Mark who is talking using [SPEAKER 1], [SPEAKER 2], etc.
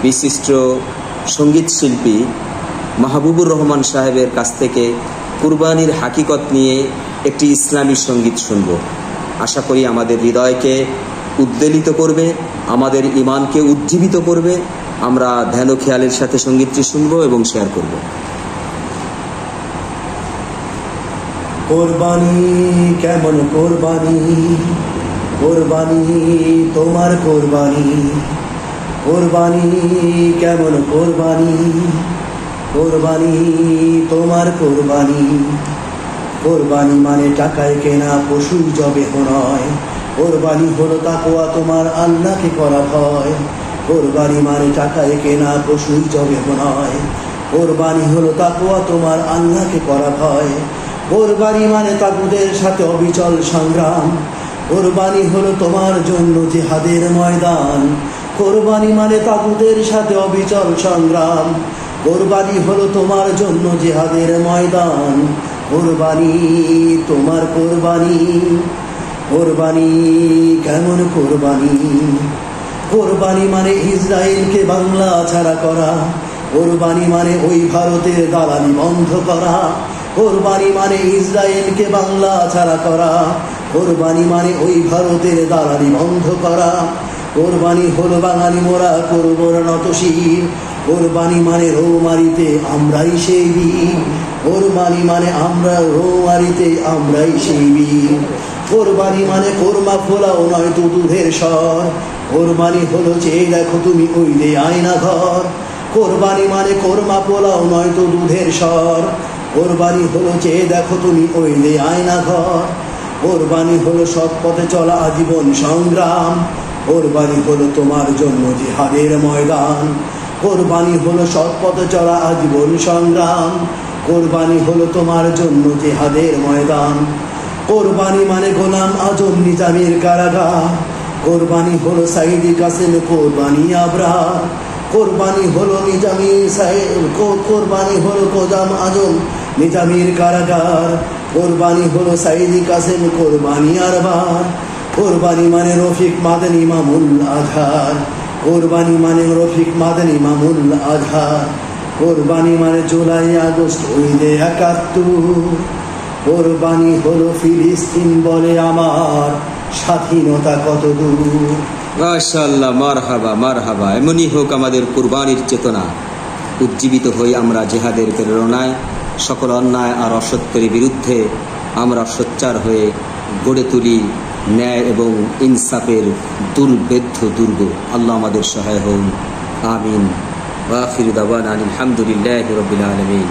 [SPEAKER 1] বিশিষ্ট সঙ্গীত শিল্পী মাহবুবুর রহমান সাহেবের কাছ থেকে কুরবানির হাকিকত নিয়ে একটি ইসলামী সঙ্গীত শুনব। আশা করি আমাদের হৃদয়কে উদ্বেলিত করবে, আমাদের ঈমানকে উজ্জীবিত করবে। আমরা ধ্যান ও খেয়ালের সাথে সঙ্গীতটি শুনব এবং শেয়ার করব।
[SPEAKER 2] কোরবানি কেমন কোরবানি, কোরবানি তোমার কোরবানি, কোরবানি কেমন কোরবানি, কোরবানি তোমার কোরবানি। কোরবানি মানে টাকায় কেনা পশুর জবেহ নয়, কোরবানি হলো তাকওয়া তোমার আল্লাহকে করা ভয়। কোরবানি মানে টাকায় কেনা পশুর জবেহ নয়, কোরবানি হলো তাকওয়া তোমার আল্লাহকে করা ভয়। কোরবানি মানে তাগুতের সাথে অবিচল সংগ্রাম, কোরবানি হলো তোমার জন্য জিহাদের ময়দান। কোরবানি মানে তাগুতের সাথে অবিচল সংগ্রাম, কোরবানি হলো তোমার জন্য জিহাদের ময়দান। কোরবানি তোমার কোরবানি, কোরবানি কেমন কোরবানি। কোরবানি মানে ইসরায়েলকে বাংলা ছাড়া করা, কোরবানি মানে ওই ভারতের দালালি বন্ধ করা। কোরবানি মানে ইসরায়েলকে বাংলা ছাড়া করা, কোরবানি মানে ওই ভারতের দালালি বন্ধ করা। কোরবানি হলো বাঙালি মোরা করব নত শির, কোরবানি মানে রৌমারিতে আমরাই সেই বীর। কোরবানি মানে আমরা রৌমারিতে আমরাই সেই বীর। কোরবানি মানে কোরমা ফোলাও নয় তো দুধের স্বর, কোরবানি হলো চেয়ে দেখো তুমি ওই যে আয়না ঘর। কোরবানি মানে কোরমা পোলাও নয় তো দুধের স্বর, কোরবানি হলো চেয়ে দেখো তুমি ওই যে আয়না ঘর। কোরবানি হলো সৎ পথে চলা আজীবন সংগ্রাম, কোরবানি হলো তোমার জন্য জিহাদের ময়দান। কোরবানি হলো সৎ পথে চলা আজীবন সংগ্রাম, কোরবানি হলো তোমার জন্য জিহাদের ময়দান। কোরবানি মানে গোলাম আজম নিজামীর কারাগার, কোরবানি হলো সাইদি কাসেম কোরবানি আবরার। কোরবানি হলো নিজামী কোরবানি হলো গোলাম আজম নিজামীর কারাগার, কোরবানি হলো সাইদি কাসেম কোরবানি আরবার। কোরবানি মানে রফিক মাদানী মামুল আজহার, কোরবানি মানে রফিক মাদানী মামুল আজহার। কোরবানি মানে জুলাই আগস্ট ওই যে ৭১। কোরবানি হলো ফিলিস্তিন বলে আমার স্বাধীনতা কত দূর।
[SPEAKER 1] মাশাআল্লাহ, মারহাবা মারহাবা। এমনই হোক আমাদের কুরবানির চেতনা, উজ্জীবিত হই আমরা জিহাদের প্রেরণায়। সকল অন্যায় আর অসত্যের বিরুদ্ধে আমরা সোচ্চার হয়ে গড়ে তুলি ন্যায় এবং ইনসাফের দুর্ভেদ্য দুর্গ। আল্লাহ আমাদের সহায় হন, আমিন। ওয়া আখিরু দাওয়ানা আলহামদুলিল্লাহি রাব্বিল আলামিন।